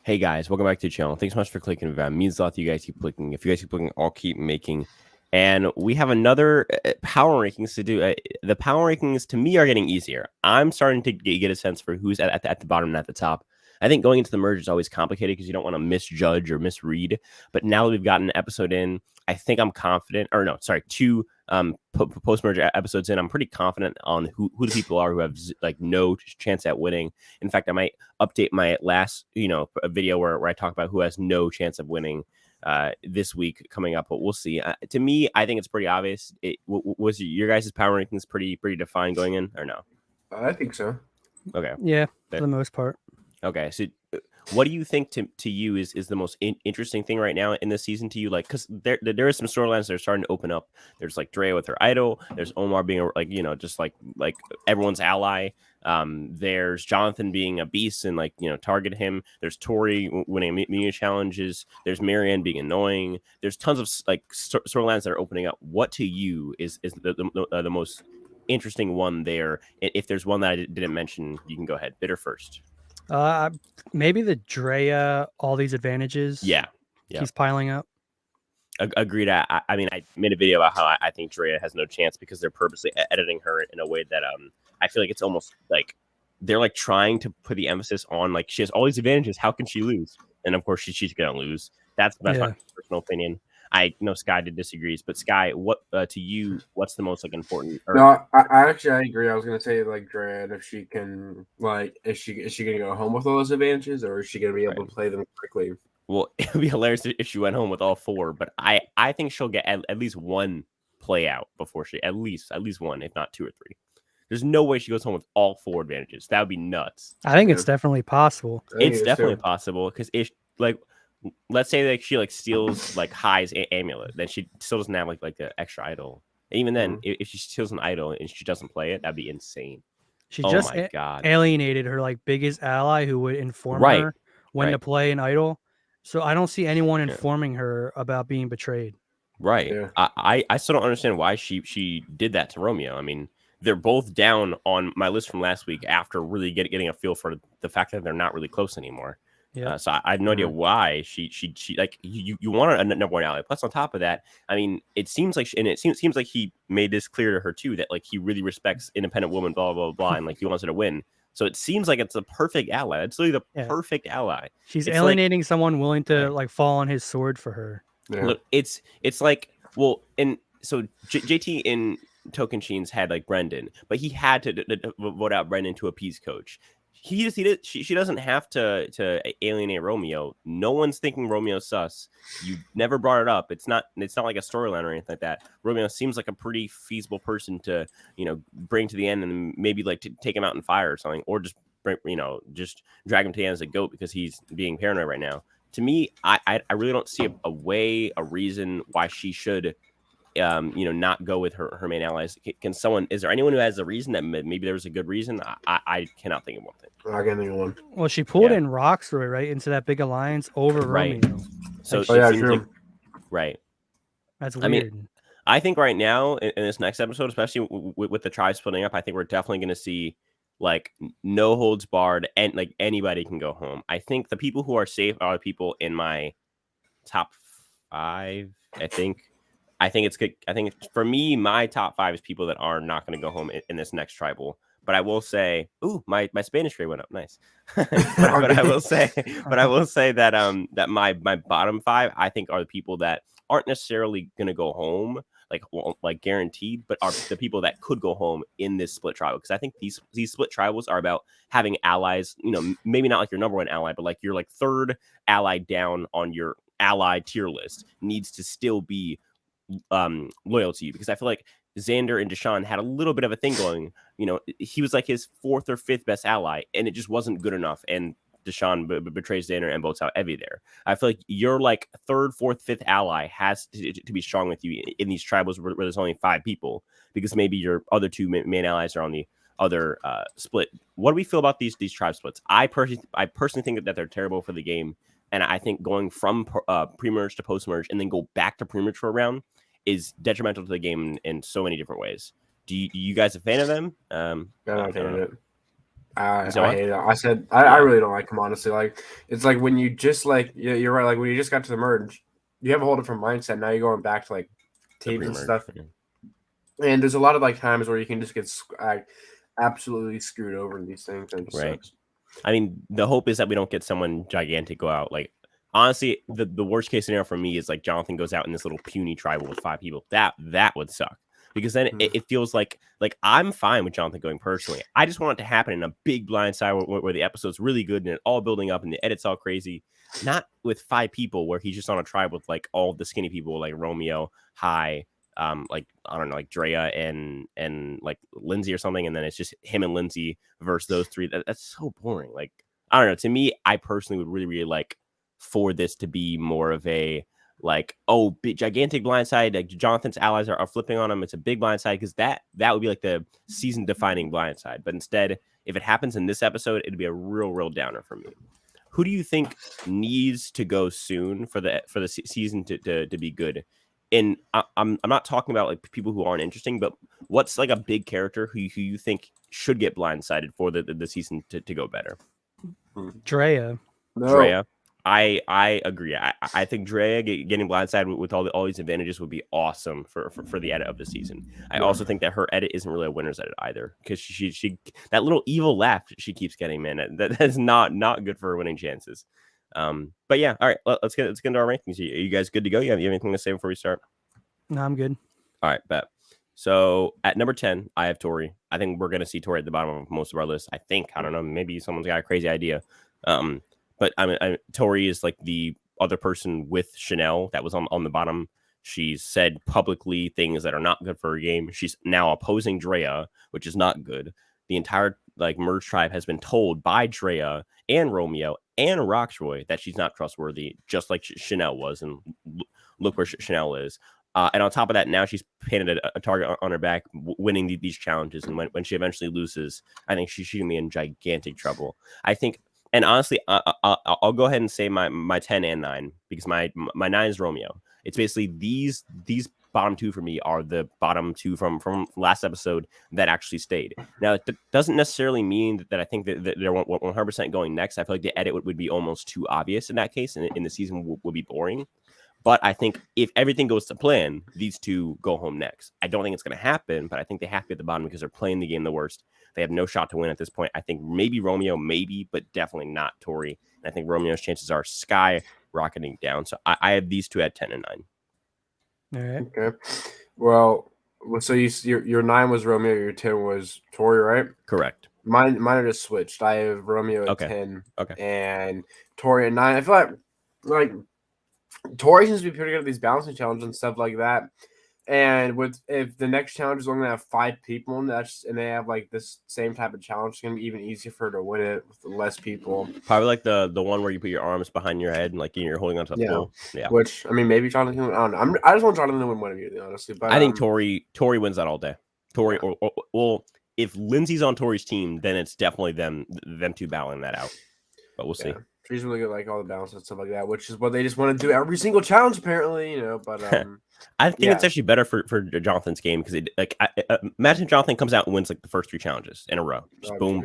Hey guys, welcome back to the channel. Thanks so much for clicking. It means a lot that you guys keep clicking. If you guys keep clicking, I'll keep making. And we have another power rankings to do. The power rankings to me are getting easier. I'm starting to get a sense for who's at the bottom and at the top. I think going into the merge is always complicated because you don't want to misjudge or misread. But now that we've gotten an episode in, I think I'm confident. Or no, sorry, two post merge episodes in. I'm pretty confident on who the people are who have like no chance at winning. In fact, I might update my last a video where I talk about who has no chance of winning this week coming up, but we'll see. To me, I think it's pretty obvious. Was your guys' power rankings pretty defined going in, or no? I think so. Okay. Yeah, for the most part. Okay, so what do you think to you is the most interesting thing right now in this season to you? Like, because there is some storylines that are starting to open up. There's like Drea with her idol. There's Omar being just like everyone's ally. There's Jonathan being a beast and target him. There's Tori winning media challenges. There's Marianne being annoying. There's tons of storylines that are opening up. What to you is the most interesting one there? If there's one that I didn't mention, you can go ahead. Bitter first. Maybe the Drea, all these advantages. Yeah. He's piling up. Agreed. I mean, I made a video about how I think Drea has no chance because they're purposely editing her in a way that I feel like it's almost like they're like trying to put the emphasis on like she has all these advantages. How can she lose? And of course she's gonna lose. That's my personal opinion. I know Sky disagrees, but Sky, what to you? What's the most important? No, I agree. I was gonna say like Drea, if she can is she gonna go home with all those advantages, or is she gonna be able to play them quickly? Well, it would be hilarious if she went home with all four, but I think she'll get at least one play out before she at least one, if not two or three. There's no way she goes home with all four advantages. That would be nuts. I think it's definitely possible. It's definitely possible because if let's say that she steals High's amulet, then she still doesn't have like the extra idol. And even then, if she steals an idol and she doesn't play it, that'd be insane. She just alienated her biggest ally who would inform her when to play an idol. So I don't see anyone informing her about being betrayed. Right. Yeah. I still don't understand why she did that to Romeo. I mean, they're both down on my list from last week after really getting a feel for the fact that they're not really close anymore. Yeah. So I have no idea why she like you want a number one ally. Plus on top of that, I mean, it seems like seems like he made this clear to her too that he really respects independent women, blah blah blah, and he wants her to win. So it seems like it's a perfect ally. It's literally the perfect ally. She's alienating someone willing to fall on his sword for her. Yeah. Look, it's like, well, and so JT in Token Sheens had Brendan, but he had to vote out Brendan to appease Coach. She doesn't have to alienate Romeo. No one's thinking Romeo's sus. You never brought it up. It's not like a storyline or anything like that. Romeo seems like a pretty feasible person to bring to the end and maybe to take him out in fire or something, or just just drag him to the end as a goat because he's being paranoid right now. To me, I really don't see a reason why she should not go with her main allies. Is there anyone who has a reason that maybe there was a good reason? I cannot think of one thing. I can't think of one. Well, she pulled in Roxroy right into that big alliance over Romeo. So it seems right. That's weird. I mean, I think right now in this next episode, especially with the tribe splitting up, I think we're definitely going to see no holds barred and anybody can go home. I think the people who are safe are the people in my top 5. I think it's good. I think for me, my top 5 is people that are not going to go home in this next tribal. But I will say, my Spanish grade went up. Nice. but I will say that that my bottom 5 I think are the people that aren't necessarily going to go home like guaranteed, but are the people that could go home in this split tribal, because I think these split tribals are about having allies. Maybe not your number one ally, but your third ally down on your ally tier list needs to still be loyal to you, because I feel like Xander and Deshaun had a little bit of a thing going. He was his 4th or 5th best ally, and it just wasn't good enough. And Deshaun betrays Xander and votes out Evie there. I feel like your 3rd, 4th, 5th ally has to be strong with you in these tribals where there's only 5 people, because maybe your other 2 main allies are on the other split. What do we feel about these tribe splits? I personally think that they're terrible for the game, and I think going from pre-merge to post-merge and then go back to pre-merge for a round is detrimental to the game in so many different ways. Do you guys a fan of them? I don't know. I hate it. I said I really don't like him, honestly. Like it's like when you just like you're right. Like when you just got to the merge, you have a whole different mindset. Now you're going back to like teams and stuff. And there's a lot of like times where you can just get absolutely screwed over in these things, and it just sucks. I mean, the hope is that we don't get someone gigantic go out. Like honestly, the worst case scenario for me is like Jonathan goes out in this little puny tribal with 5 people. That would suck. Because then it feels like I'm fine with Jonathan going personally. I just want it to happen in a big blindside where the episode's really good and it all building up and the edit's all crazy. Not with 5 people where he's just on a tribe with like all the skinny people like Romeo, Hai, like I don't know, like Drea and like Lindsay or something, and then it's just him and Lindsay versus those 3. That's so boring. Like I don't know. To me, I personally would really like for this to be more of a like, oh, big, gigantic blindside. Like Jonathan's allies are flipping on him. It's a big blindside because that would be like the season defining blindside. But instead, if it happens in this episode, it'd be a real downer for me. Who do you think needs to go soon for the season to be good? And I'm not talking about like people who aren't interesting, but what's like a big character who you think should get blindsided for the season to go better? Drea. No. Drea. I agree. I think Drea getting blindsided with all these advantages would be awesome for the edit of the season. I also think that her edit isn't really a winner's edit either because she that little evil laugh she keeps getting, man, that's not good for her winning chances. But yeah, all right, let's get into our rankings. Are you guys good to go? You have anything to say before we start? No, I'm good. All right, bet. So at number 10, I have Tori. I think we're gonna see Tori at the bottom of most of our list. I don't know, maybe someone's got a crazy idea. But I mean, Tori is like the other person with Chanel that was on the bottom. She's said publicly things that are not good for her game. She's now opposing Drea, which is not good. The entire like merge tribe has been told by Drea and Romeo and Roxroy that she's not trustworthy, just like Chanel was. And look where Chanel is. And on top of that, now she's painted a target on her back, winning these challenges. And when she eventually loses, I think she's going to be in gigantic trouble. I think. And honestly, I'll go ahead and say my 10 and 9 because my 9 is Romeo. It's basically these bottom 2 for me are the bottom 2 from last episode that actually stayed. Now, it doesn't necessarily mean that I think that they're 100% going next. I feel like the edit would be almost too obvious in that case, and the season would be boring. But I think if everything goes to plan, these 2 go home next. I don't think it's going to happen, but I think they have to be at the bottom because they're playing the game the worst. They have no shot to win at this point. I think maybe Romeo, but definitely not Tori. And I think Romeo's chances are skyrocketing down. So I have these 2 at 10 and 9. All right. Okay. Well, so your 9 was Romeo, your 10 was Tori, right? Correct. Mine are just switched. I have Romeo at 10 and Tori at 9. I feel like Tori seems to be pretty good at these balancing challenges and stuff like that. And if the next challenge is only going to have 5 people and they have like this same type of challenge, it's going to be even easier for her to win it with less people. Probably like the one where you put your arms behind your head and like you're holding onto the pole. Yeah. Which I mean, maybe Jonathan. I don't know. I just want Jonathan to win one of you, honestly. But I think Tori wins that all day. Tori, well, if Lindsay's on Tori's team, then it's definitely them 2 battling that out. But we'll see. She's really good, like all the balance and stuff like that, which is what they just want to do every single challenge, apparently. But I think it's actually better for Jonathan's game because imagine Jonathan comes out and wins like the first 3 challenges in a row, just boom.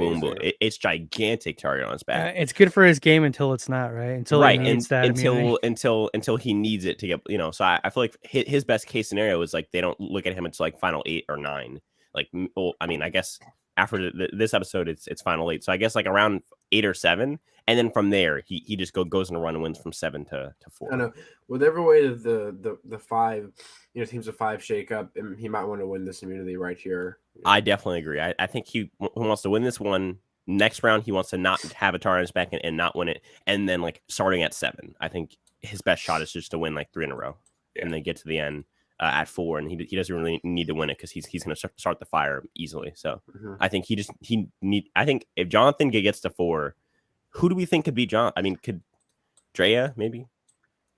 It's gigantic target on his back. It's good for his game until it's not, right? Until he needs that until he needs it to get So I feel like his best case scenario is like they don't look at him until like final 8 or 9. Like, well, I mean, I guess after this episode, it's final 8. So I guess like around 8 or 7. And then from there, he just goes on a run and wins from 7 to 4. I know. With every way that the 5, teams of 5 shake up, and he might want to win this immunity right here. I definitely agree. I think he wants to win this one. Next round, he wants to not have a tar on his back and not win it. And then like starting at 7, I think his best shot is just to win like 3 in a row and then get to the end at 4. And he doesn't really need to win it because he's going to start the fire easily. So I think I think if Jonathan gets to 4. Who do we think could beat John? I mean, could Drea maybe?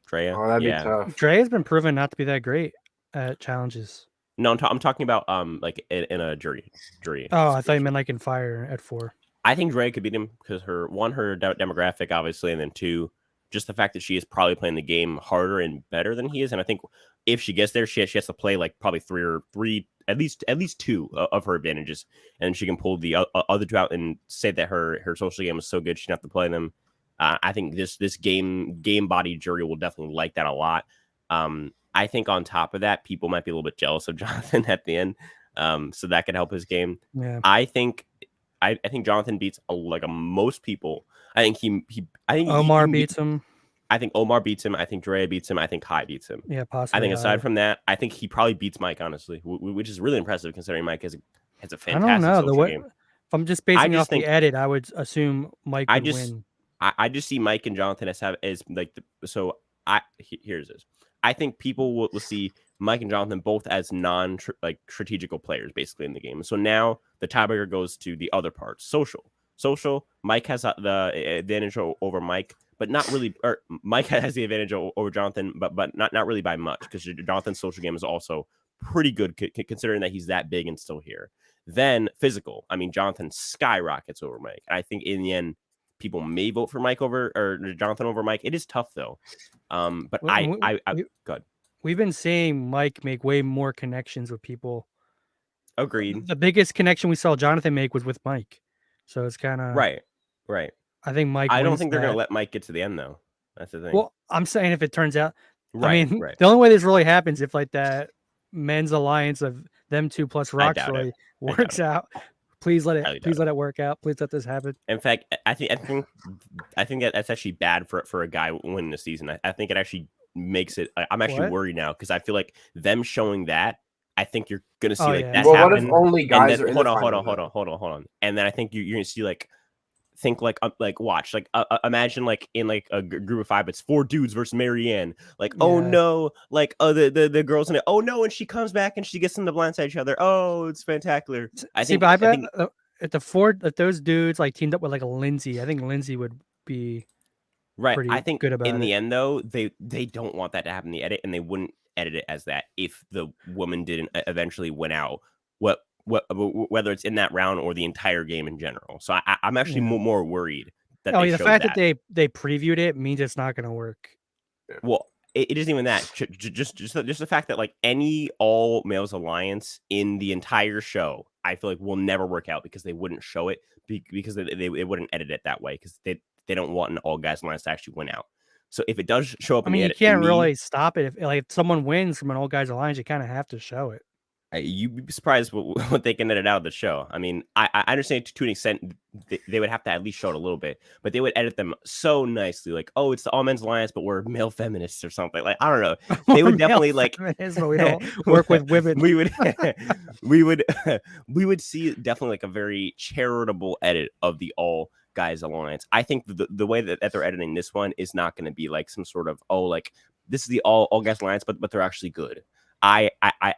Drea? Oh, that'd be tough. Drea's been proven not to be that great at challenges. No, I'm talking about like in a jury. Oh, I thought you meant like in fire at 4. I think Drea could beat him because her demographic, obviously, and then 2, just the fact that she is probably playing the game harder and better than he is. And I think if she gets there, she has to play like probably 3 at least two of her advantages, and she can pull the other two out and say that her social game is so good she doesn't have to play them. I think this game body jury will definitely like that a lot. I think on top of that, people might be a little bit jealous of Jonathan at the end, so that could help his game. Yeah. I think Jonathan beats most people. I think Omar beats him. I think Omar beats him. I think Drea beats him. I think Kai beats him. Yeah, possibly. I think aside from that, I think he probably beats Mike, honestly, which is really impressive considering Mike has a fantastic social game. If I'm just basing off the edit, I would assume Mike would win. I just see Mike and Jonathan as here's this. I think people will see Mike and Jonathan both as strategical players basically in the game. So now the tiebreaker goes to the other parts. Social. Mike has the advantage over Mike, but not really. Or Mike has the advantage over Jonathan, but not really by much because Jonathan's social game is also pretty good considering that he's that big and still here. Then physical. I mean, Jonathan skyrockets over Mike. I think in the end, people may vote for Mike or Jonathan over Mike. It is tough though. But good. We've been seeing Mike make way more connections with people. Agreed. The biggest connection we saw Jonathan make was with Mike. So it's kind of right. I think Mike. I don't think they're going to let Mike get to the end though. That's the thing. Well, I'm saying if it turns out, right. The only way this really happens if that men's alliance of them two plus Roxroy works out. Please let it work out. Please let this happen. In fact, I think that's actually bad for a guy winning the season. I think it actually makes it. I'm actually worried now because I feel like them showing that. I think you're gonna see that happen. What if only guys are in hold on. And then I think you're gonna see watch imagine in a group of 5 it's 4 dudes versus Marianne oh no the girls in it oh no and she comes back and she gets them to blindside each other it's spectacular. I think if those dudes teamed up with a Lindsay, I think Lindsay would be right. I think good about in the end though they don't want that to happen in the edit and they wouldn't edit it as that if the woman didn't eventually win out whether it's in that round or the entire game in general. So I'm actually more worried that the fact that they previewed it means it's not going to work. Well, it isn't even that. Just the fact that any all males alliance in the entire show, I feel like will never work out because they wouldn't show it because they wouldn't edit it that way because they don't want an all guys alliance to actually win out. So if it does show up, you can't really stop it. If someone wins from an all guys alliance, you kind of have to show it. You'd be surprised what they can edit out of the show. I mean, I understand to an extent they would have to at least show it a little bit, but they would edit them so nicely. It's the all men's alliance, but we're male feminists or something. I don't know. They would definitely but we don't work with women. we would see definitely a very charitable edit of the all guys alliance. I think the way that they're editing this one is not going to be some sort of this is the all guys alliance, but they're actually good. I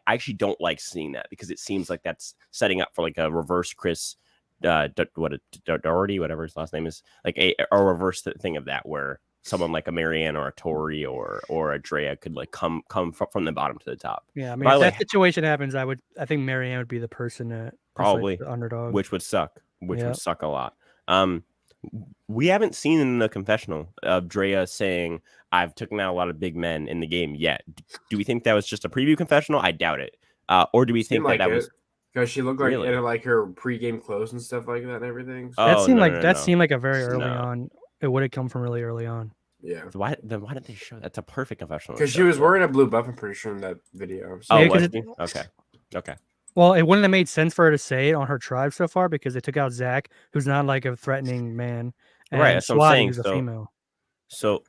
actually don't like seeing that because it seems like that's setting up for a reverse Chris Doherty, whatever his last name is, a reverse thing of that where someone like a Marianne or a Tori or a Drea could come from the bottom to the top. Yeah, I mean, if that situation happens, I think Marianne would be the person that probably the underdog, which would suck, would suck a lot. We haven't seen in the confessional of Drea saying, I've taken out a lot of big men in the game yet. Do we think that was just a preview confessional? I doubt it. Or do we think that was... Because she looked in her pregame clothes and stuff like that and everything. So. That seemed like a very early on. It would have come from really early on. Yeah. Why did they show that? That's a perfect confessional. Because she was wearing a blue buff, I'm pretty sure, in that video. So. Okay. Well, it wouldn't have made sense for her to say it on her tribe so far because they took out Zach, who's not a threatening man. And right, that's what I'm saying. Who's a female. So,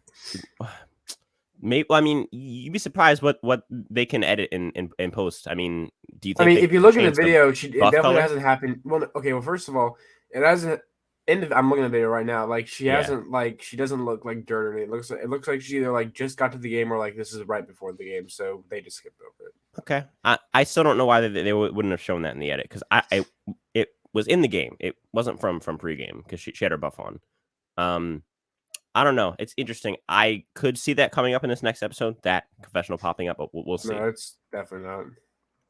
maybe you'd be surprised what they can edit in post. I mean, do you think? If you look at the video, it definitely hasn't happened. Well, okay. Well, first of all, it hasn't. I'm looking at the video right now. She hasn't she doesn't look like dirt or anything. It looks like she either just got to the game or this is right before the game, so they just skipped over it. Okay, I still don't know why they wouldn't have shown that in the edit because it was in the game. It wasn't from pregame because she had her buff on. I don't know. It's interesting. I could see that coming up in this next episode. That confessional popping up, but we'll see. No, it's definitely not.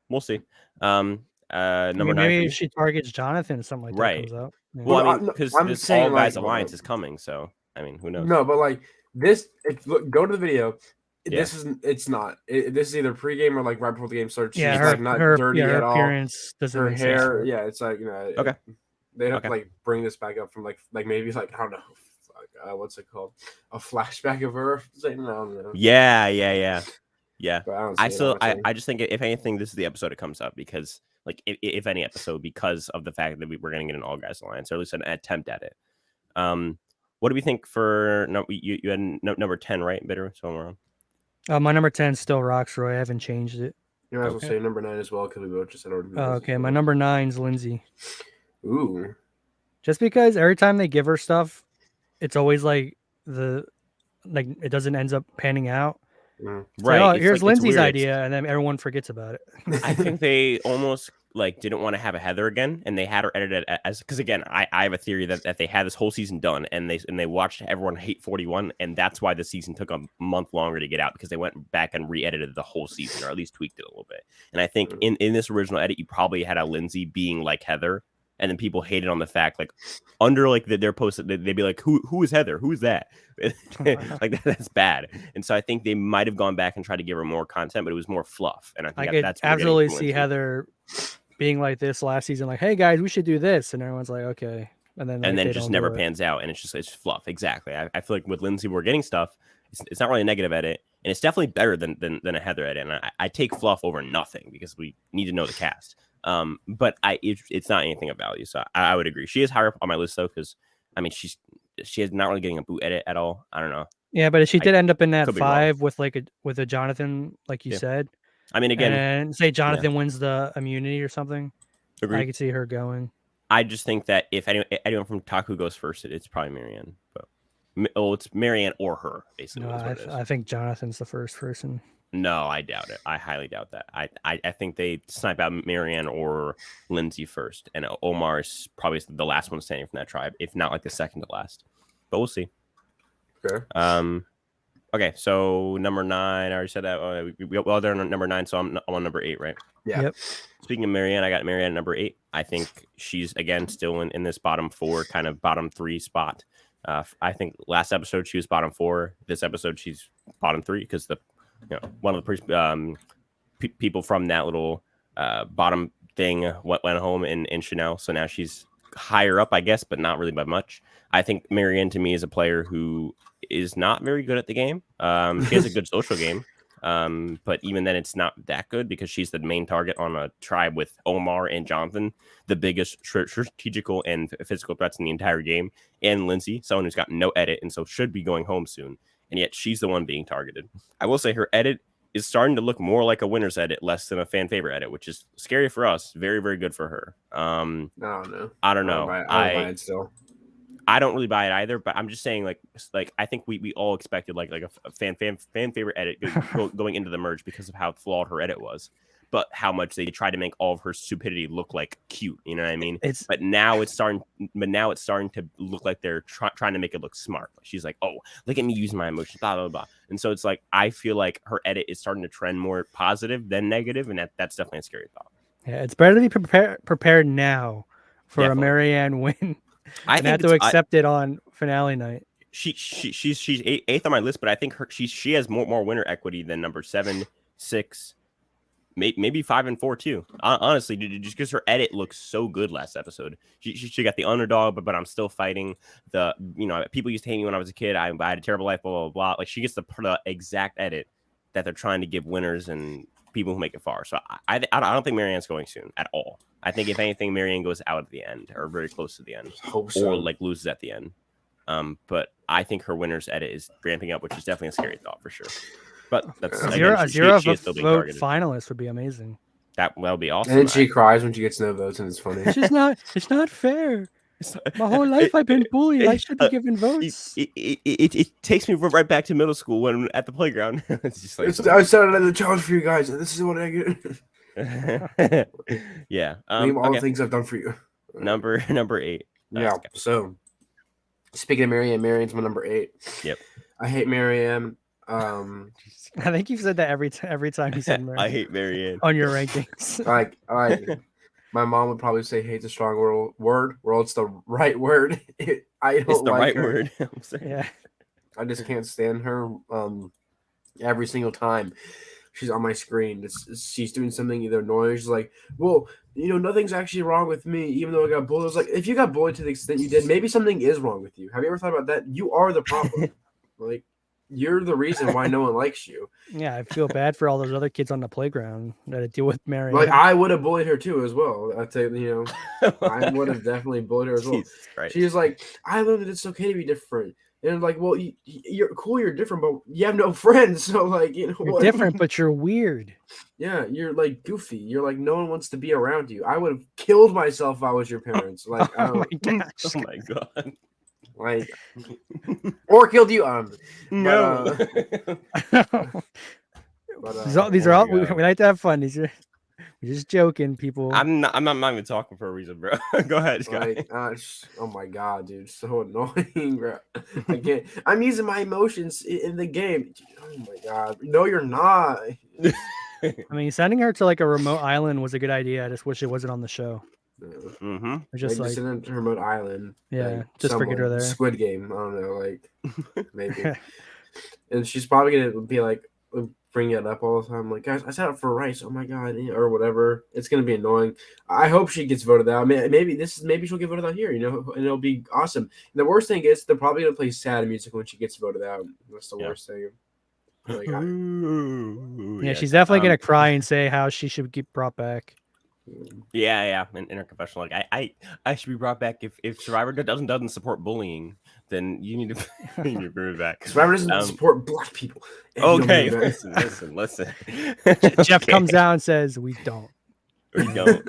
We'll see. Number 9. Maybe if she targets Jonathan or something like that comes up. Yeah. Well, because this all guys alliance is coming, so who knows? No, but this. Go to the video. This is it's not. This is either pregame or like right before the game starts. Yeah, She's her, like not her, dirty yeah, her at all. appearance doesn't Her make hair, sense. yeah, it's like Okay. They'd have to like bring this back up from like maybe like I don't know, what's it called, a flashback of her. Like, I don't know. Yeah. But I just think if anything, this is the episode it comes up because like if any episode because of the fact that we're going to get an all guys alliance or at least an attempt at it. What do we think for you had number 10, right? Bitter, so I'm wrong. My number 10 still Roxroy. I haven't changed it. You might as well say number 9 as well because we both just said okay, my number 9's Lindsay. Ooh. Just because every time they give her stuff, it's always like it doesn't end up panning out. Mm. Right. Like, oh, here's Lindsay's idea, and then everyone forgets about it. I think they almost like didn't want to have a Heather again, and they had her edited as because again, I have a theory that they had this whole season done, and they watched everyone hate 41, and that's why the season took a month longer to get out because they went back and re-edited the whole season, or at least tweaked it a little bit. And I think in this original edit, you probably had a Lindsay being like Heather. And then people hated on the fact, like, under like their posts, they'd be like, "Who is Heather? Who is that?" Like that's bad. And so I think they might have gone back and tried to give her more content, but it was more fluff. And I think that's absolutely see Heather being like this last season, like, "Hey guys, we should do this," and everyone's like, "Okay," and then it just never pans out, and it's fluff. Exactly. I feel like with Lindsay, we're getting stuff. It's not really a negative edit, and it's definitely better than a Heather edit. And I take fluff over nothing because we need to know the cast. But it's not anything of value, so I would agree. She is higher up on my list though, because I mean she is not really getting a boot edit at all. I don't know. Yeah, but she did end up in that 5 with a Jonathan, like you said. I mean, again, and say Jonathan wins the immunity or something. Agreed. I could see her going. I just think that if anyone from Taku goes first, it's probably Marianne. But it's Marianne or her basically. No, I think Jonathan's the first person. No, I doubt it. I highly doubt that. I think they snipe out Marianne or Lindsay first, and Omar is probably the last one standing from that tribe, if not like the second to last. But we'll see. Okay. Okay. So number 9, I already said that. Well, they're on number 9, so I'm on number 8, right? Yeah. Yep. Speaking of Marianne, I got Marianne at number 8. I think she's again still in this bottom 4, kind of bottom 3 spot. I think last episode she was bottom 4. This episode she's bottom 3 because one of the people from that little bottom thing went home in Chanel. So now she's higher up, I guess, but not really by much. I think Marianne to me is a player who is not very good at the game. She has a good social game. But even then it's not that good because she's the main target on a tribe with Omar and Jonathan, the biggest strategical and physical threats in the entire game, and Lindsay, someone who's got no edit and so should be going home soon. And yet she's the one being targeted. I will say her edit is starting to look more like a winner's edit, less than a fan favorite edit, which is scary for us. Very, very good for her. I don't know. I don't still. I don't really buy it either, but I'm just saying, like I think we all expected like a fan favorite edit going into the merge because of how flawed her edit was, but how much they tried to make all of her stupidity look like cute. You know what I mean? But now it's starting to look like they're trying to make it look smart. She's like, oh, look at me using my emotions, blah blah blah. And so it's like I feel like her edit is starting to trend more positive than negative, and that's definitely a scary thought. Yeah, it's better to be prepared now for a Marianne win. I have to accept it on finale night. She's 8th on my list, but I think she has more winner equity than number 7, 6, maybe 5 and 4 too. Honestly, just because her edit looks so good last episode. She got the underdog, but I'm still fighting. People used to hate me when I was a kid. I had a terrible life, blah blah blah. Like she gets the exact edit that they're trying to give winners and people who make it far. So I don't think Marianne's going soon at all. I think if anything, Marianne goes out at the end or very close to the end, or like loses at the end. But I think her winner's edit is ramping up, which is definitely a scary thought for sure. But that's a zero vote finalist would be amazing. That would be awesome. And then she cries when she gets no votes, and it's funny. It's not fair. My whole life I've been bullied. I should be given votes. It takes me right back to middle school when at the playground. It's just like I started another challenge for you guys, and this is what I get. Yeah. Name all the things I've done for you. Number 8. Yeah. So, speaking of Marianne's my number 8. Yep. I hate Marianne. I think you've said that every time you said Marianne. I hate Marianne on your rankings. Like my mom would probably say hate's a strong word. Well, it's the right word. It's the right word. Yeah. I just can't stand her. every single time she's on my screen. She's doing something either annoying. She's like, well, nothing's actually wrong with me, even though I got bullied. I was like, if you got bullied to the extent you did, maybe something is wrong with you. Have you ever thought about that? You are the problem. Like, you're the reason why no one likes you. Yeah, I feel bad for all those other kids on the playground that deal with Marianne. Like, I would have bullied her too as well. I'd say, I would have definitely bullied her as well. She's like, I learned that it's okay to be different. And I'm like, well, you're cool, you're different, but you have no friends. So, like, you're different, but you're weird. Yeah, you're like goofy. You're like, no one wants to be around you. I would have killed myself if I was your parents. Like, oh my gosh. Oh my god. Like, or killed you. No. These are all we like to have fun. We're just joking, people. I'm not even talking for a reason, bro. Go ahead, Sky. Oh my god, dude, so annoying, bro. I can't. I'm using my emotions in the game. Oh my god, no, you're not. I mean, sending her to like a remote island was a good idea. I just wish it wasn't on the show. Mm-hmm. Just like send her to remote island. Yeah, like, just forget her there. Squid Game. I don't know, like maybe. And she's probably gonna be like, bring it up all the time. Like, guys, I signed up for rice. Oh my god, or whatever. It's gonna be annoying. I hope she gets voted out. Maybe she'll get voted out here. And it'll be awesome. And the worst thing is they're probably gonna play sad music when she gets voted out. That's the worst thing. Like, yeah, she's definitely gonna cry and say how she should get brought back. Yeah. In her confessional, like I should be brought back if Survivor doesn't support bullying, then you need to bring it back. Survivor doesn't support black people. Okay, listen. Jeff comes out and says we don't. We don't.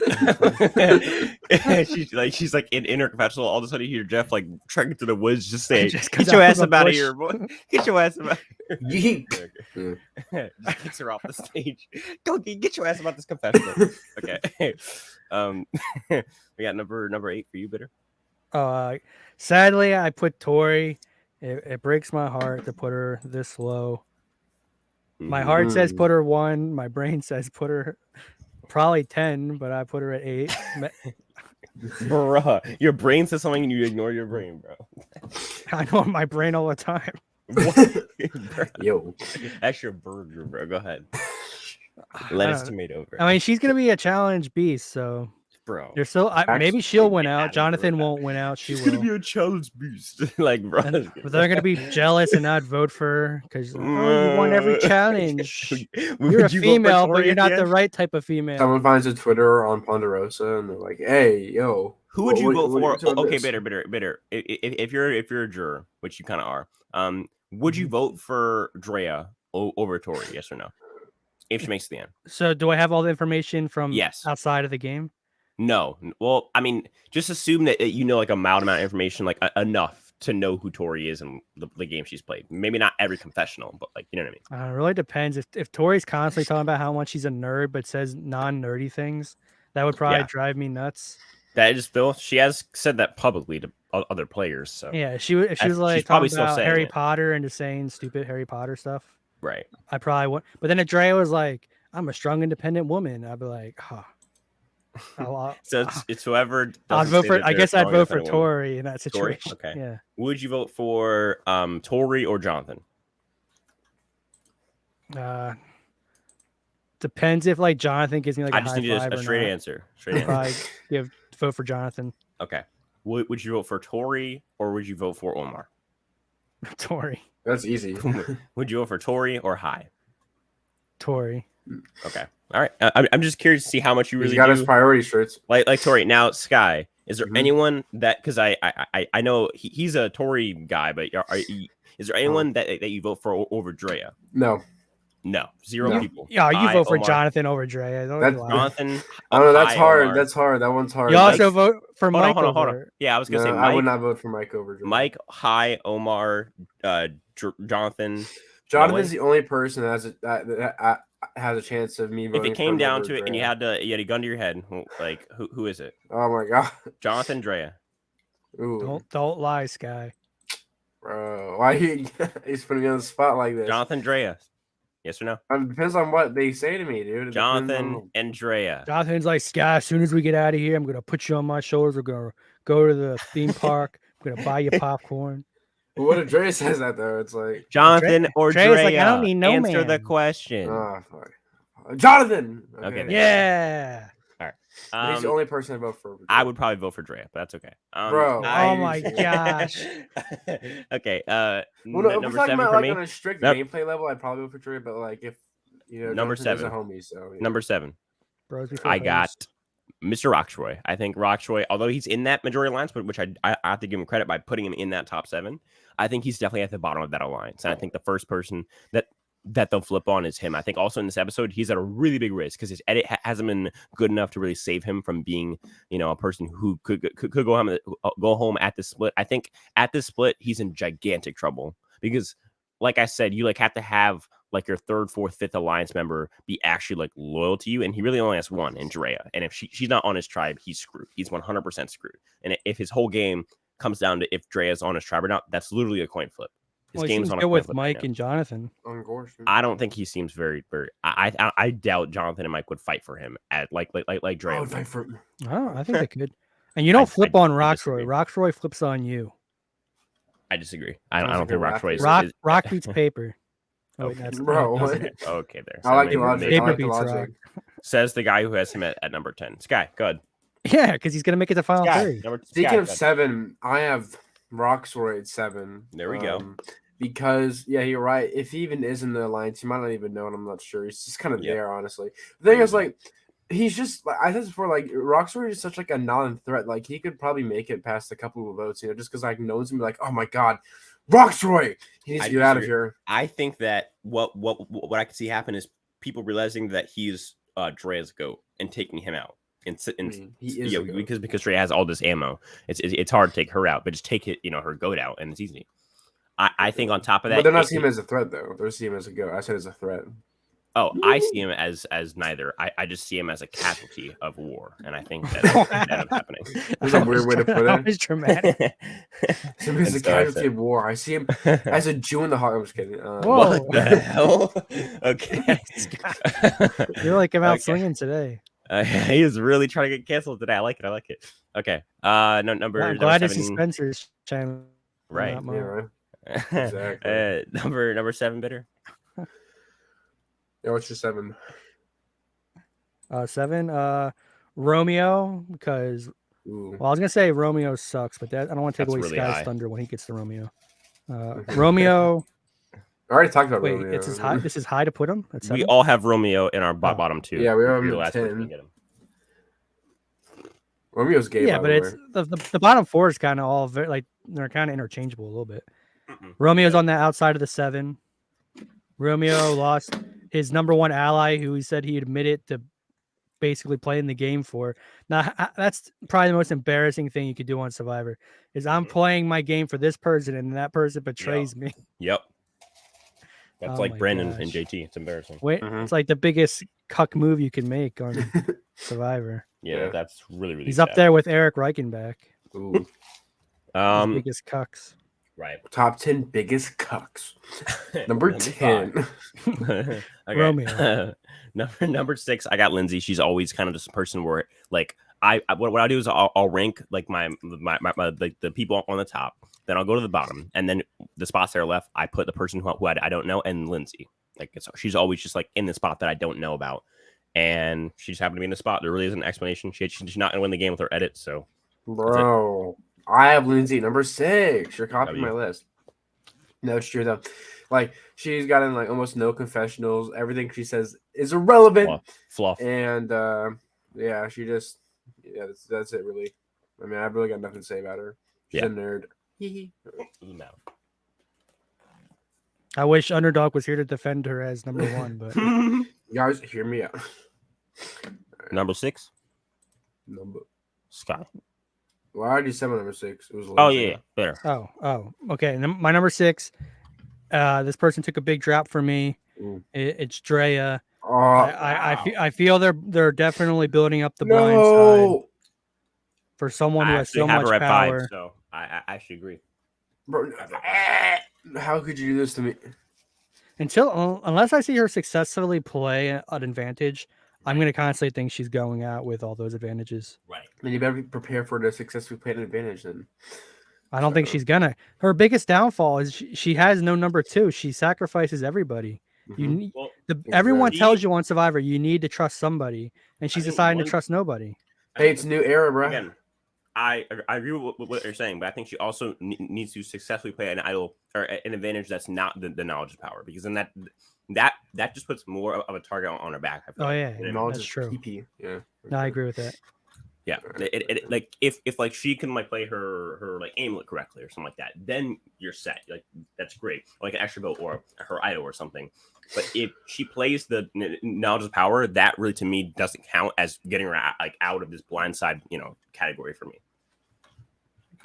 she's like in her confessional. All of a sudden, you hear Jeff like trekking through the woods, just saying, "Get your ass up out of here, boy! Get your ass up out of here!" Just kicks her off the stage. Go get your ass about this confessional. Okay. We got number 8 for you, Bitter. Sadly, I put Tori. It breaks my heart to put her this low. My heart says put her 1. My brain says put her probably 10, but I put her at 8. Bruh, your brain says something and you ignore your brain, bro. I know my brain all the time. What? Yo, that's your burger, bro. Go ahead. Lettuce, tomato, bro. I mean, she's gonna be a challenge beast, so bro. You're still. Maybe she'll win out. Jonathan won't win out. She's gonna be a challenge beast, like bro. But they're gonna be jealous and not vote for her because you won every challenge. You're a female, but you're not the right type of female. Someone finds a Twitter on Ponderosa and they're like, "Hey, yo, who would you vote for?" Okay, bitter. If you're a juror, which you kind of are, would you vote for Drea over Tori? Yes or no? If she makes the end. So, do I have all the information from outside of the game? No. Well, I mean, just assume that you know like a mild amount of information, like enough to know who Tori is and the game she's played. Maybe not every confessional, but like, you know what I mean? It really depends. If Tori's constantly talking about how much she's a nerd, but says non-nerdy things, that would probably drive me nuts. That is Bill. She has said that publicly to other players. So yeah, if she was like talking about Harry Potter and just saying stupid Harry Potter stuff, right? I probably would. But then if Drea was like, "I'm a strong, independent woman," I'd be like, "Huh." So it's whoever. I'd vote for. I guess I'd vote for Tori in that situation. Tori? Okay. Yeah. Would you vote for Tori or Jonathan? Depends if like Jonathan gives me like I just need a straight answer. Probably vote for Jonathan. Okay. Would you vote for Tori or would you vote for Omar? Tori. That's easy. Would you vote for Tori or High? Tori. Okay. All right. I'm just curious to see how much you really got his priority shirts. Like Tori. Now, Sky, is there anyone that, because I know he's a Tori guy, but is there anyone that you vote for over Drea? No, zero people. Yeah, you vote for Jonathan over Drea. Jonathan. I don't know. That's hard. Omar. That's hard. That one's hard. You also vote for Mike. Hold on. Yeah, I was gonna say Mike. I would not vote for Mike over Drea. Mike, High, Omar, Jonathan. Jonathan's the only person that has a chance of me voting. If it came down to it and you had a gun to your head, like who is it? Oh my god, Jonathan, Drea. Ooh. Don't lie, Sky. Bro, why he's putting me on the spot like this? Jonathan, Drea. Yes or no? It depends on what they say to me, dude. Jonathan and Drea. Jonathan's like, Sky, as soon as we get out of here, I'm gonna put you on my shoulders. We're gonna go to the theme park. I'm gonna buy you popcorn. But what if Dre says that though? It's like Jonathan or Dre's Drea. like, I don't need no Answer man. the question. Jonathan. Okay. Yeah. All right. He's the only person I vote for. I would probably vote for Drea, but that's okay. Bro. Oh my gosh. Okay. Well, no, if we're number talking 7 about for like me. on a strict gameplay level, I'd probably vote for Dre. But like if number Jonathan is 7, a homie, so number 7. Bros before I hoes. got Mr. Rocktroy. I think Rocktroy, although he's in that majority alliance, but which I have to give him credit by putting him in that top 7, I think he's definitely at the bottom of that alliance. And I think the first person that they'll flip on is him. I think also in this episode, he's at a really big risk because his edit hasn't been good enough to really save him from being, a person who could go home at the split. I think at this split, he's in gigantic trouble because, like I said, you have to have like your 3rd, 4th, 5th alliance member be actually like loyal to you, and he really only has one, Andrea. And if she's not on his tribe, he's screwed. He's 100% screwed. And if his whole game comes down to if Drea's on his tribe or not, that's literally a coin flip. His game's on a coin with flip Mike and Jonathan. I don't think he seems very, very. I doubt Jonathan and Mike would fight for him at like Drea. I would fight for him. Oh, I think they could. And you don't flip on Rocktroy. Rocktroy flips on you. I disagree. I don't think Rocktroy is. Rock beats paper. Oh, wait, that's bro. Okay, there. I like the logic. Paper beats Rock. Says the guy who has him at number 10. Sky, go ahead. Yeah, because he's gonna make it to final 3. Speaking of 7, I have Rocktroy at 7. There we go. Because you're right. If he even is in the alliance, he might not even know, and I'm not sure. He's just kind of there, honestly. The thing is, like, he's just like I said before, like Rocktroy is such like a non-threat. Like he could probably make it past a couple of votes, just because like no one's gonna be like, oh my god, Rocktroy, he needs to get out of here. I think that what I can see happen is people realizing that he's Drea's GOAT and taking him out. Because Drea has all this ammo. It's hard to take her out, but just take it, her GOAT out, and it's easy. I think on top of that, but they're not seeing him as a threat though. They're seeing him as a GOAT. I said as a threat. Oh, I see him as neither. I just see him as a casualty of war, and I think that's happening. That's a weird way to put it. That was dramatic. He's a casualty of war. I see him as a Jew in the heart. I'm just kidding. Whoa. What the hell? Okay. You're like him out swinging today. He is really trying to get canceled today. I like it. Okay. Number. I'm glad to see Spencer's channel. Right. Yeah, right. Exactly. Number 7, Bitter. Yeah, what's your 7? 7, Romeo, because I was gonna say Romeo sucks, but I don't want to take away really Sky's thunder when he gets to Romeo. Romeo. I already talked about Romeo. Wait, it's high. This is high to put him. We all have Romeo in our bottom 2. Yeah, we have him at 10. Romeo's gay. Yeah, but it's the bottom 4 is kind of all very like they're kind of interchangeable a little bit. Romeo's on the outside of the 7. Romeo lost his number 1 ally, who he said he admitted to basically playing the game for. Now, that's probably the most embarrassing thing you could do on Survivor, is I'm playing my game for this person, and that person betrays me. Yep. That's like Brandon and JT. It's embarrassing. Wait, it's like the biggest cuck move you can make on Survivor. Yeah, that's really, really He's sad. up there with Eric Reichenbach. Ooh. Biggest cucks. Right. Top 10 biggest cucks. Number 10. Okay. Romeo. Number 6, I got Lindsay. She's always kind of just a person where like what I do is I'll rank like my like the people on the top, then I'll go to the bottom, and then the spots that are left, I put the person who I don't know and Lindsay. Like she's always just like in the spot that I don't know about, and she just happened to be in the spot. There really isn't an explanation. She's not gonna win the game with her edit. So, bro, I have Lindsay number 6. You're copying my list. No, it's true though. Like she's gotten like almost no confessionals. Everything she says is irrelevant. Fluff. And yeah, she just that's it really. I mean, I've really got nothing to say about her. She's a nerd. I wish Underdog was here to defend her as number 1, but guys, hear me out. Number 6. Number Sky. Well, I already said my number 6. It was. Yeah, better. Oh, okay. My number 6. This person took a big drop for me. It's Drea. I feel they're definitely building up the blind side for someone who has so much power. 5, so I actually agree. Bro, how could you do this to me? Unless I see her successfully play an advantage, I'm going to constantly think she's going out with all those advantages. Right. Then you better be prepared for the successfully played advantage then. I don't think she's gonna. Her biggest downfall is she has no number 2. She sacrifices everybody. You need everyone tells you on Survivor you need to trust somebody, and she's deciding to trust nobody. Hey, it's a new era, bro. Again, I agree with what you're saying, but I think she also needs to successfully play an idol or an advantage that's not the knowledge of power, because then that just puts more of a target on her back. I feel like. That's true. Yeah, no, I agree with that. Yeah, it like if like she can like play her like aimlet correctly or something like that, then you're set. Like that's great, like an extra vote or her idol or something. But if she plays the knowledge of power, that really to me doesn't count as getting her out of this blindside category for me.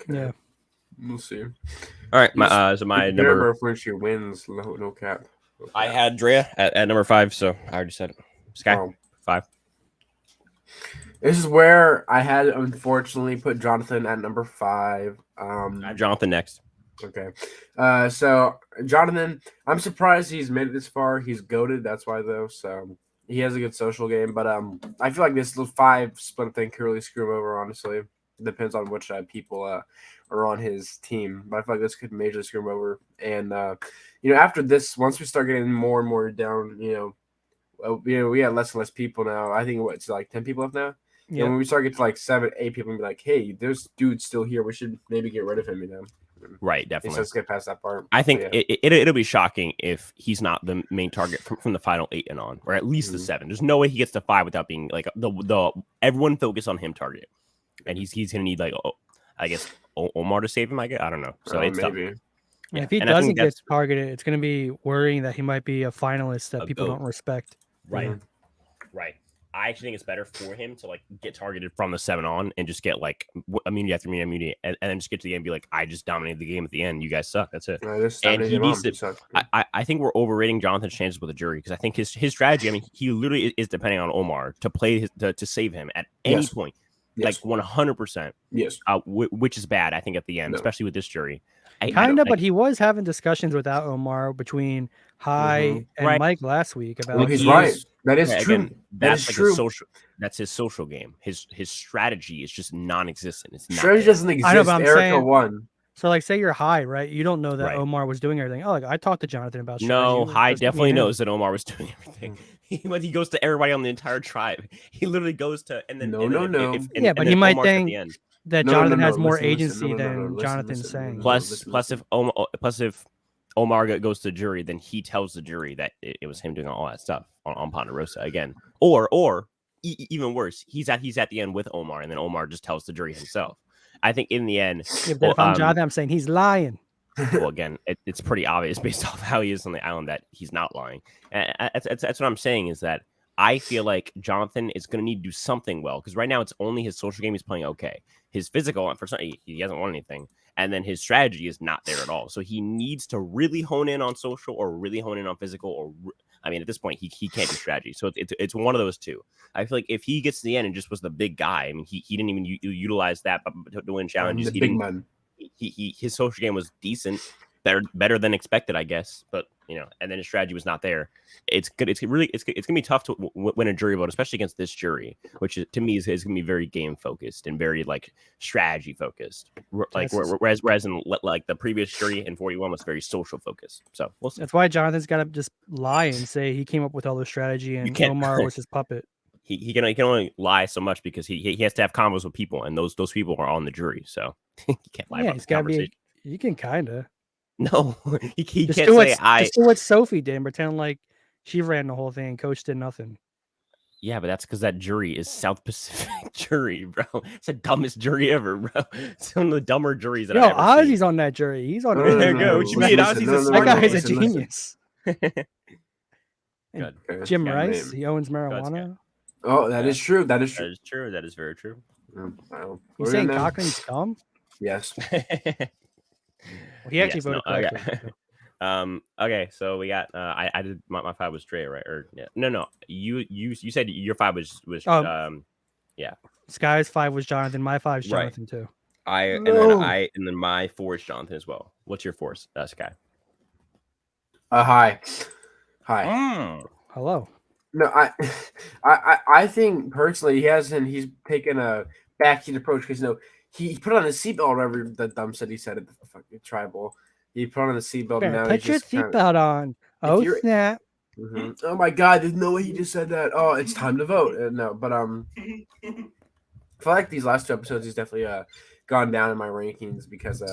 Yeah, we'll see. All right, so my number when she wins, no cap. I had Drea at number 5, so I already said it. Sky 5. This is where I had unfortunately put Jonathan at number 5. I have Jonathan next. Okay. So Jonathan, I'm surprised he's made it this far. He's goated, that's why though. So he has a good social game, but I feel like this little 5 split thing could really screw him over, honestly. Depends on which people are on his team. But I feel like this could majorly screw him over. And after this, once we start getting more and more down, we have less and less people now. I think it's like 10 people left now. Yeah. And when we start getting to like 7, 8 people, and be like, hey, there's dude still here. We should maybe get rid of him, Right, definitely. So let's get past that part. I think it'll be shocking if he's not the main target from the final 8 and on, or at least the 7. There's no way he gets to 5 without being like the everyone focus on him target, and he's gonna need like I guess Omar to save him. I don't know. So it's maybe. Yeah, if he doesn't get targeted, it's gonna be worrying that he might be a finalist that people don't respect. Right, right. I actually think it's better for him to like get targeted from the 7 on and just get like immunity after immunity, and then just get to the end and be like, I just dominated the game at the end. You guys suck. That's it. And he needs to. I think we're overrating Jonathan's chances with the jury, because I think his strategy. I mean, he literally is depending on Omar to play to save him at any point, like 100%. Yes. Which is bad. I think at the end, especially with this jury. But he was having discussions without Omar between and Mike last week about. Well, he's right. That is true. Again, that's like true. That's his social game. His strategy is just non-existent. It's not strategy doesn't exist. I know, but I'm Erica saying, won. So, like, say you're High, right? You don't know that Omar was doing everything. Oh, like I talked to Jonathan about. No, High definitely knows that Omar was doing everything. He goes to everybody on the entire tribe. He literally goes to and then but he might think that Jonathan has more agency than Jonathan's saying. Plus, if Omar goes to the jury, then he tells the jury that it was him doing all that stuff on Ponderosa again. Or even worse, he's at the end with Omar, and then Omar just tells the jury himself. I think in the end, if I'm Jonathan, I'm saying he's lying. Well, again, it's pretty obvious based off how he is on the island that he's not lying. And that's what I'm saying, is that I feel like Jonathan is going to need to do something well, because right now it's only his social game he's playing okay. His physical, for some, he hasn't won anything. And then his strategy is not there at all. So he needs to really hone in on social or really hone in on physical. Or I mean, at this point, he can't do strategy. So it's one of those two. I feel like if he gets to the end and just was the big guy, I mean, he didn't even utilize that to win challenges. The big man. His social game was decent, better than expected, I guess. But and then his strategy was not there. It's good. It's gonna be tough to win a jury vote, especially against this jury, which to me is gonna be very game focused and very like strategy focused. Like whereas in like the previous jury in 41 was very social focused. So we'll see. That's why Jonathan's got to just lie and say he came up with all the strategy and Omar was his puppet. He can only lie so much because he has to have combos with people, and those people are on the jury, so he can't lie. Yeah, he's got to be. You can kind of. No, he can't say Just do what Sophie did and pretend like she ran the whole thing and Coach did nothing. Yeah, but that's because that jury is South Pacific jury, bro. It's the dumbest jury ever, bro. It's one of the dumber juries that I've ever seen. Ozzy's on that jury. He's on. There you go. What you mean? Ozzy's that guy's a genius. Good. Jim Rice, he owns marijuana. Oh, that is true. That is true. That is true. That is very true. You saying Cochran's dumb? Yes. Well, he actually voted correctly. Okay, so we got I did my 5 was Dre, right? Or no. You said your 5 was yeah. Sky's 5 was Jonathan. My 5 is Jonathan too. And then my 4 is Jonathan as well. What's your 4, Sky? Hi. Hello. No, I think personally he's taken a backseat approach because he put on a seatbelt, whatever the dumb shit he said at the fucking tribal. He put on a seatbelt, and now put your seatbelt on. Oh snap! Mm-hmm. Oh my god! There's no way he just said that. Oh, it's time to vote. No, but I feel like these last 2 episodes, he's definitely gone down in my rankings because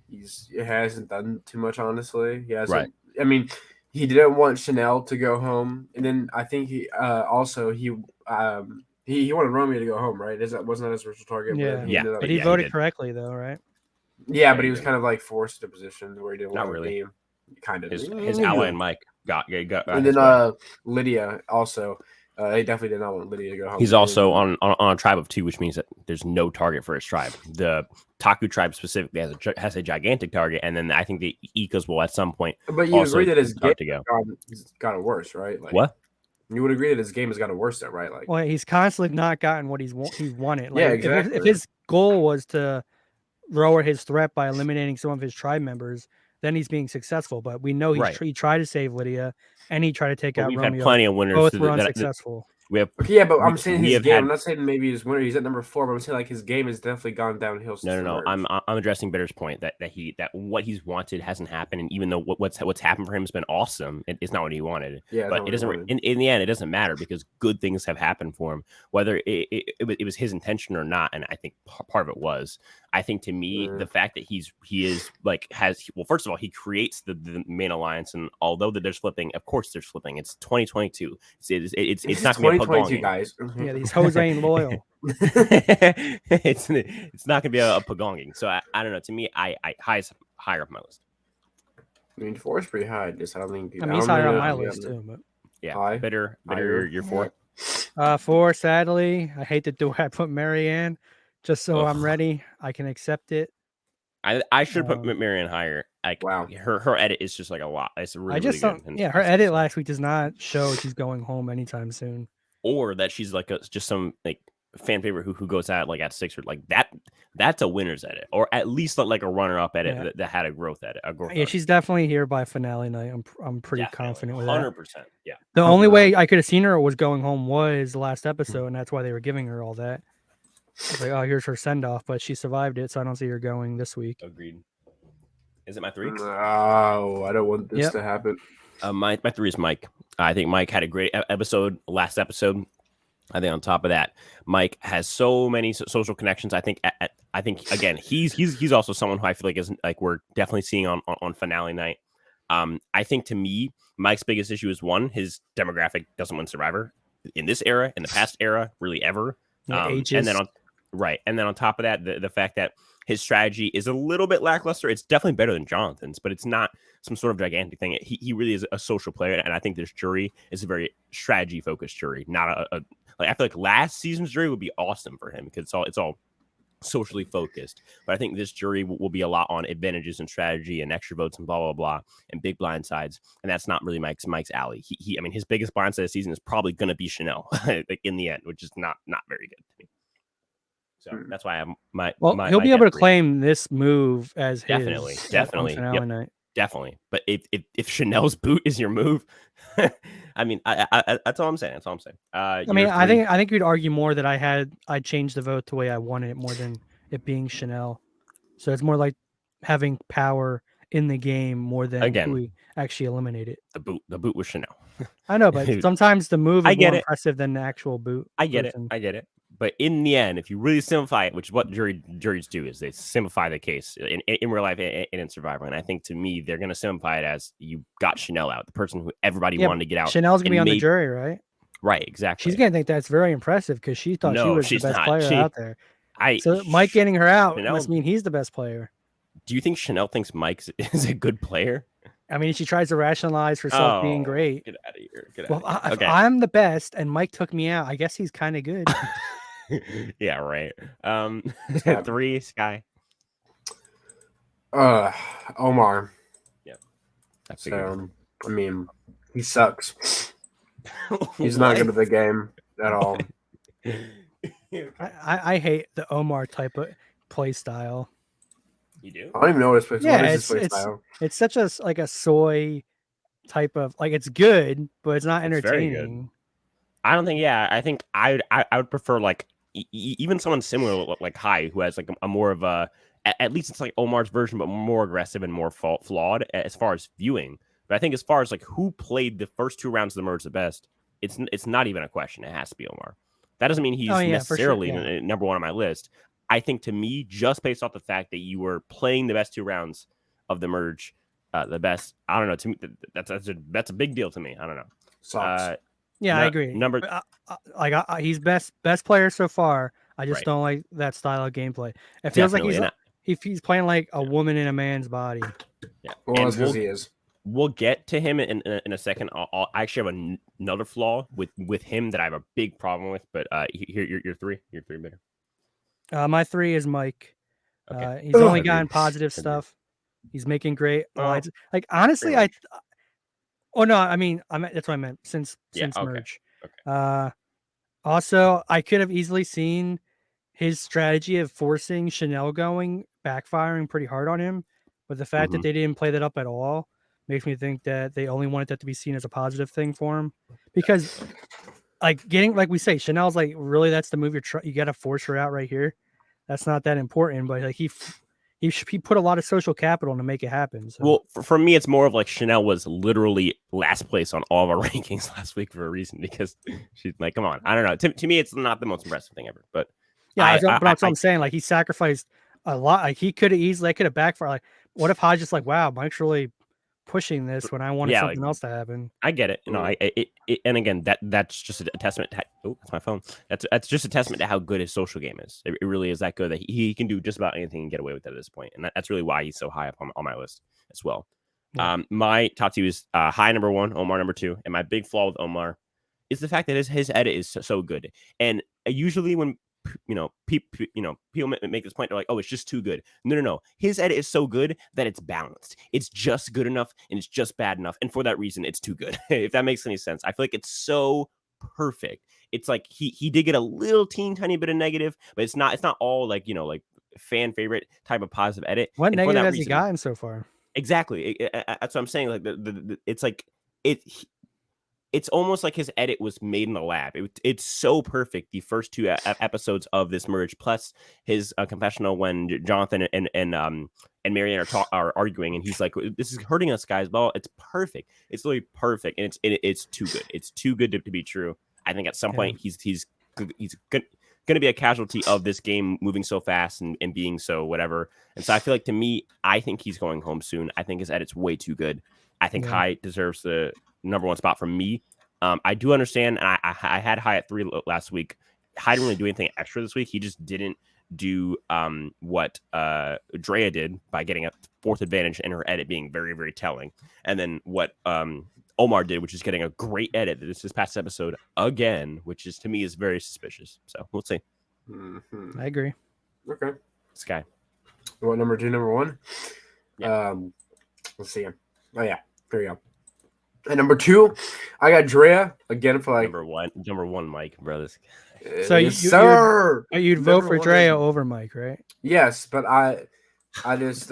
he hasn't done too much. Honestly, he hasn't. Right. I mean, he didn't want Chanel to go home, and then I think he wanted Romeo to go home, right? Wasn't that his original target? Yeah, but he voted correctly though, right? Yeah, but he was kind of like forced to position where he didn't want to be. Kind of his ally and Mike got and then Lydia also. He definitely did not want Lydia to go home. He's also on a tribe of 2, which means that there's no target for his tribe. The Taku tribe specifically has a gigantic target, and then I think the Ecos will at some point. But you agree that his game has gotten worse, right? Like, what? You would agree that his game has gotten worse, though, right? Like, well, he's constantly not gotten what he's wanted. Like, yeah, exactly. If his goal was to lower his threat by eliminating some of his tribe members, then he's being successful. But we know he tried to save Lydia, and he tried to take out Romeo. We've had plenty of winners. Both were unsuccessful. I'm saying his game. I'm not saying maybe he's winner. He's at number 4, but I'm saying like his game has definitely gone downhill. No. I'm addressing Bitter's point that what he's wanted hasn't happened, and even though what's happened for him has been awesome, it's not what he wanted. Yeah, but it doesn't. In the end, it doesn't matter because good things have happened for him, whether it was his intention or not. And I think part of it was. I think to me, the fact that first of all, he creates the main alliance, and although they're flipping, of course they're flipping. It's 2022. It's not going to be a 2022, guys. Yeah, these hoes ain't loyal. it's not going to be a pagonging. So I don't know. To me, I higher up my list. I mean, 4 is pretty high. Just I don't think. He's higher on my list too. But yeah, bitter. You're 4. 4. Sadly, I hate to do it. I put Marianne. Just so I'm ready, I can accept it. I should put Marianne higher. Like, wow, her edit is just like a lot. It's really, really good. Yeah, her edit last week does not show she's going home anytime soon, or that she's like just some like fan favorite who goes out like at 6 or like that. That's a winner's edit, or at least like a runner up edit that had a growth edit. Yeah, she's definitely here by finale night. I'm pretty confident with 100%. that. Yeah. The only way I could have seen her was going home was the last episode, and that's why they were giving her all that. I was like, oh, here's her send off, but she survived it, so I don't see her going this week. Agreed. Is it my 3? No, I don't want this to happen. My 3 is Mike. I think Mike had a great episode last episode. I think on top of that, Mike has so many social connections. I think again, he's also someone who I feel like is like we're definitely seeing on finale night. I think to me, Mike's biggest issue is one, his demographic doesn't win Survivor in this era, in the past era, really ever. And then on top of that, the fact that his strategy is a little bit lackluster. It's definitely better than Jonathan's, but it's not some sort of gigantic thing. He really is a social player, and I think this jury is a very strategy focused jury. Not like I feel like last season's jury would be awesome for him because it's all socially focused. But I think this jury will be a lot on advantages and strategy and extra votes and blah blah blah and big blind sides, and that's not really Mike's alley. I mean, his biggest blind side of the season is probably going to be Chanel, like in the end, which is not very good to me. So that's why I have he'll be able to claim this move as definitely night. Definitely. But if Chanel's boot is your move, I mean, I that's all I'm saying. That's all I'm saying. I think you'd argue more that I changed the vote the way I wanted it more than it being Chanel. So it's more like having power in the game more than who we actually eliminated. The boot was Chanel. I know, but sometimes the move is more impressive than the actual boot. I get it. But in the end, if you really simplify it, which is what juries do, is they simplify the case in real life and in Survivor. And I think to me, they're going to simplify it as you got Chanel out, the person who everybody wanted to get out. Chanel's going to be on the jury, right? Right, exactly. She's going to think that's very impressive because she thought she was the best player out there. So Mike getting her out must mean he's the best player. Do you think Chanel thinks Mike is a good player? I mean, she tries to rationalize herself being great. Get out of here. If I'm the best and Mike took me out, I guess he's kind of good. Yeah, right. 3, Sky. Omar. Yeah. So I mean, he sucks. He's not good at the game at all. I hate the Omar type of play style. You do? I don't even know what his play style. Yeah, it's such a soy type of it's good, but it's not entertaining. I don't think. Yeah, I think I would prefer like even someone similar like High, who has like a more of a, at least it's like Omar's version, but more aggressive and more flawed as far as viewing. But I think as far as like who played the first 2 rounds of the merge the best, it's not even a question. It has to be Omar. That doesn't mean he's necessarily number 1 on my list. I think to me, just based off the fact that you were playing the best 2 rounds of the merge, the best. I don't know. To me, that's a big deal to me. I don't know. Sucks. I agree. He's best player so far. I just don't like that style of gameplay. It feels like he's playing like a woman in a man's body. Yeah, well, that's because he is. We'll get to him in a second. I actually have another flaw with him that I have a big problem with. But here, your 3, better. My 3 is Mike. Okay. He's only gotten positive stuff. He's making great. Like honestly, Oh no, I mean, that's what I meant since merge. Okay. Also, I could have easily seen his strategy of forcing Chanel backfiring pretty hard on him, but the fact that they didn't play that up at all makes me think that they only wanted that to be seen as a positive thing for him. Because, like we say, Chanel's like, really, that's the move you got to force her out right here. That's not that important, but like he put a lot of social capital to make it happen. So. Well, for me, it's more of like Chanel was literally last place on all of our rankings last week for a reason, because she's like, come on. I don't know. To me, it's not the most impressive thing ever. But yeah, that's what I'm saying. Like he sacrificed a lot. Like he could have backfired. Like, what if Hodge just like, wow, Mike's really pushing this when I wanted something else to happen. I get it. You know, and again, that's just a testament to that's my phone. That's just a testament to how good his social game is. It really is that good that he can do just about anything and get away with it at this point. And that's really why he's so high up on my list as well. Yeah. My top 2 is High number 1, Omar number 2, and my big flaw with Omar is the fact that his edit is so good. And usually when people make this point, they're like, oh, it's just too good. No. His edit is so good that it's balanced. It's just good enough and it's just bad enough. And for that reason, it's too good. If that makes any sense. I feel like it's so perfect. It's like he did get a little tiny bit of negative, but it's not all like, like fan favorite type of positive edit. What negative has he gotten so far? Exactly. That's what I'm saying. Like it's like it's almost like his edit was made in the lab. It's so perfect. The first 2 episodes of this merge, plus his confessional when Jonathan and Marianne are arguing, and he's like, "This is hurting us, guys." Well, it's perfect. It's literally perfect, and it's too good. It's too good to be true. I think at some point he's going to be a casualty of this game moving so fast and being so whatever. And so I feel like, to me, I think he's going home soon. I think his edit's way too good. I think High deserves the number 1 spot from me. I do understand, and I had High at 3 last week. High didn't really do anything extra this week. He just didn't do what Drea did by getting a 4th advantage and her edit being very, very telling. And then what Omar did, which is getting a great edit this past episode again, which is, to me, is very suspicious. So we'll see. Mm-hmm. I agree. Okay. Sky. What, number 2, number 1? Yeah. Let's see. Oh, yeah. There you go. And number 2, I got Drea again for like number one, Mike, bro. So you'd vote for Drea over Mike, right? Yes, but I just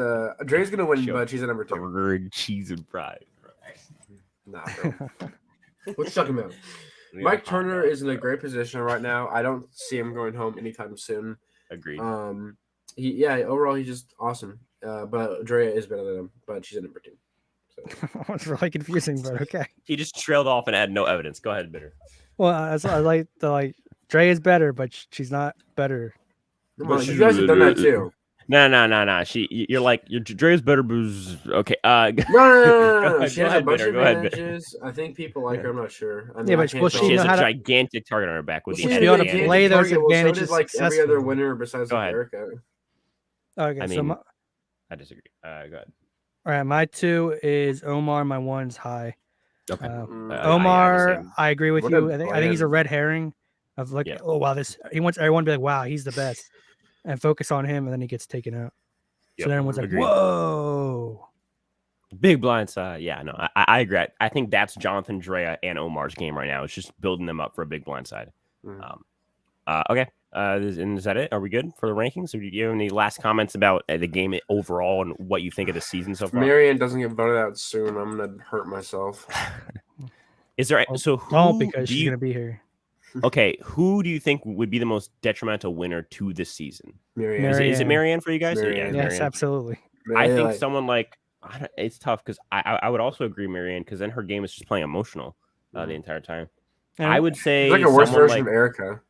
Drea's gonna win, but she's at number 2. Burger, cheese, and fries. Nah, bro. What you talking about? Mike Turner is in a great position right now. I don't see him going home anytime soon. Agreed. Overall he's just awesome. But Drea is better than him, but she's at number 2. It's really confusing, but okay. He just trailed off and had no evidence. Go ahead, Bitter. Well, I like Dre is better, but she's not better. Well, you guys have done that too. No. You're Dre's better, booze. Okay. No. She has a bunch of advantages. I think people like her. I'm not sure. I mean, but she has a gigantic target on her back. With the able to play those advantages. So did, like every other winner besides America. Okay, I disagree. Go ahead. All right, my 2 is Omar. My 1's High. Okay. Omar, I agree with you. I think he's a red herring of like, oh wow, he wants everyone to be like, wow, he's the best, and focus on him, and then he gets taken out. So then everyone's like, whoa, big blind side. Yeah, no, I agree. I think that's Jonathan, Drea, and Omar's game right now. It's just building them up for a big blind side. Okay. And is that it? Are we good for the rankings? Or do you have any last comments about the game overall and what you think of the season so far? Marianne doesn't get voted out soon. I'm gonna hurt myself. Is there? So don't, because she's gonna be here. Okay, who do you think would be the most detrimental winner to this season? Marianne. Is it Marianne for you guys? Marianne. Yes, Marianne. absolutely. I think someone like it's tough because I would also agree Marianne because then her game is just playing emotional the entire time. I would say it's like a worse version of Erica.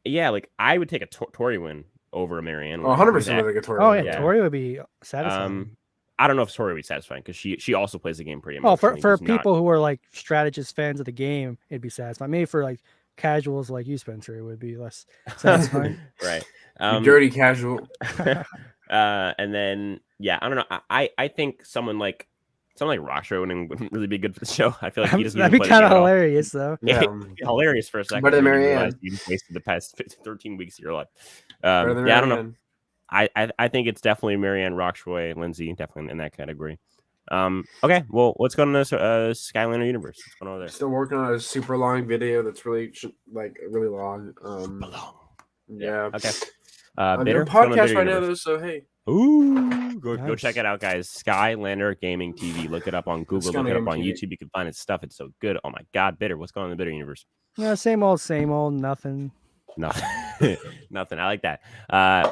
Yeah, like I would take a Tori win over a Marianne. 100% would take a Tori. Oh yeah, Tori would be satisfying. I don't know if Tori would be satisfying because she also plays the game pretty emotionally. For people who are like strategist fans of the game, it'd be satisfying. Maybe for like casuals like you, Spencer, it would be less satisfying. Right. Dirty casual. And then I don't know. I think someone like Rockstar wouldn't really be good for the show. I feel like he doesn't. That'd be kind of hilarious, though. Yeah, hilarious for a second. Better than Marianne. You wasted the past 13 weeks of your life. I don't know. I think it's definitely Marianne, Rocksroy, Lindsay, definitely in that category. Okay, well, let's go to the Skylander universe. What's going on over there? Still working on a super long video that's really long. Yeah. Okay. I'm doing a podcast right now, though, so hey. Ooh, go check it out, guys. Skylander Gaming TV. Look it up on Google. Look it up on YouTube. You can find its stuff. It's so good. Oh my God, Bitter. What's going on in the Bitter universe? Yeah, same old, nothing. Nothing. I like that.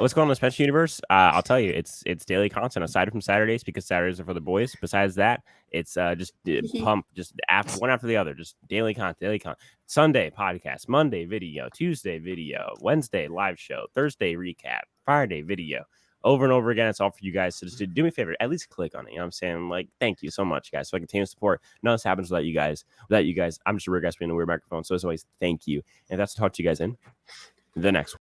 What's going on in the Spencer universe? I'll tell you, it's daily content aside from Saturdays because Saturdays are for the boys. Besides that, it's just pump just one after the other, just daily content. Sunday podcast, Monday video, Tuesday video, Wednesday live show, Thursday recap, Friday video. Over and over again, it's all for you guys. So just do me a favor, at least click on it. You know what I'm saying? Like, thank you so much, guys. So I continue to support. None of this happens without you guys. I'm just a weird guy speaking a weird microphone. So as always, thank you. And that's to talk to you guys in the next one.